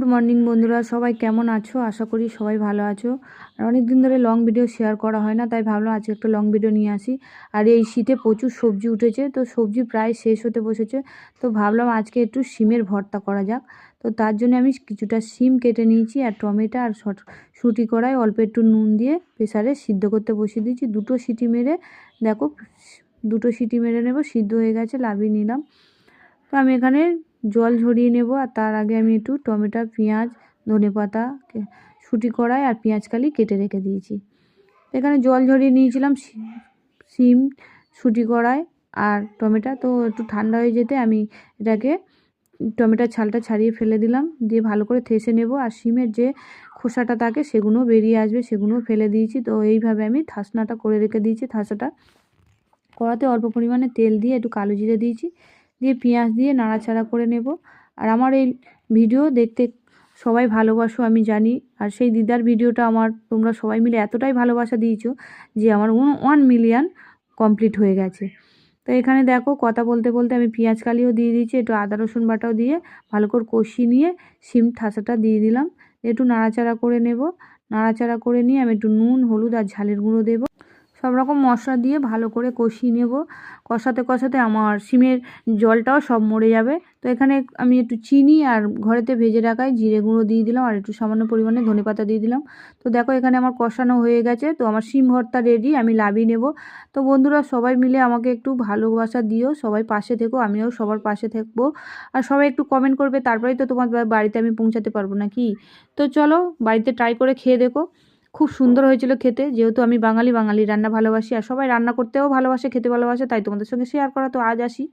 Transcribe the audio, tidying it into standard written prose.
Good morning বন্ধুরা, সবাই কেমন আছো? আশা করি সবাই ভালো আছো। আর অনেক দিন ধরে লং ভিডিও শেয়ার করা হয় না, তাই ভাবলাম আজকে একটা লং ভিডিও নিয়ে আসি। আর এই শীতে প্রচুর সবজি উঠেছে, তো সবজি প্রায় শেষ হতে বসেছে। তো ভাবলাম আজকে একটু শিমের ভর্তা করা যাক। তো তার জন্য আমি কিছুটা শিম কেটে নিয়েছি, আর টমেটো আর শুটি কড়াই অল্প একটু নুন দিয়ে প্রেসারে সিদ্ধ করতে বসিয়ে দিয়েছি। দুটো সিটি মেরে দেখো, দুটো সিটি মেরে নেব, সিদ্ধ হয়ে গেছে, নামিয়ে নিলাম। তো আমি এখানে জল ঝরিয়ে নেব। আর তার আগে আমি একটু টমেটো, পেঁয়াজ, ধনেপাতা, শুটি কড়াই আর পেঁয়াজকালি কেটে রেখে দিয়েছি। এখানে জল ঝরিয়ে নিয়েছিলাম শিম, শুটি কড়াই আর টমেটো। তো একটু ঠান্ডা হয়ে যেতে আমি এটাকে টমেটোর ছালটা ছাড়িয়ে ফেলে দিলাম, দিয়ে ভালো করে থেসে নেব। আর শিমের যে খোসাটা থাকে সেগুলো বেরিয়ে আসবে, সেগুলো ফেলে দিয়েছি। তো এইভাবে আমি থাসনাটা করে রেখে দিয়েছি। থাসাটা কড়াতে অল্প পরিমাণে তেল দিয়ে একটু কালো জিরে দিয়েছি, দিয়ে পেঁয়াজ দিয়ে নাড়াচাড়া করে নেব। আর আমার এই ভিডিও দেখতে সবাই ভালোবাসো আমি জানি। আর সেই দিদার ভিডিওটা আমার তোমরা সবাই মিলে এতটাই ভালোবাসা দিয়েছো যে আমার 1 মিলিয়ন কমপ্লিট হয়ে গেছে। তো এখানে দেখো, কথা বলতে বলতে আমি পেঁয়াজ কালিও দিয়ে দিয়েছি, একটু আদা রসুন বাটাও দিয়ে ভালো করে কষিয়ে নিয়ে শিম ঠাসাটা দিয়ে দিলাম। একটু নাড়াচাড়া করে নেব। নাড়াচাড়া করে নিয়ে আমি একটু নুন, হলুদ আর ঝালের গুঁড়ো দেবো। সব রকম মশলা দিয়ে ভালো করে কষিয়ে নেব। কষাতে কষাতে আমার শিমের জলটাও সব মরে যাবে। তো এখানে আমি একটু চিনি আর ঘরেতে ভেজে রাখায় জিরে গুঁড়ো দিয়ে দিলাম, আর একটু সামান্য পরিমাণে ধনেপাতা দিয়ে দিলাম। তো দেখো এখানে আমার কষানো হয়ে গেছে। তো আমার শিম ভর্তা রেডি, আমি নামিয়ে নেব। তো বন্ধুরা সবাই মিলে আমাকে একটু ভালোবাসা দিও, সবাই পাশে থেকো, আমিও সবার পাশে থাকবো। আর সবাই একটু কমেন্ট করবে, তারপরেই তো তোমার বাড়িতে আমি পৌঁছাতে পারবো নাকি। তো চলো বাড়িতে ট্রাই করে খেয়ে দেখো। খুব সুন্দর হয়েছিল খেতে, যেহেতু আমি বাঙালি রান্না ভালোবাসি, আর সবাই রান্না করতেও ভালোবাসে, খেতে ভালোবাসে, তাই তোমাদের সঙ্গে শেয়ার করা। তো আজ আসি।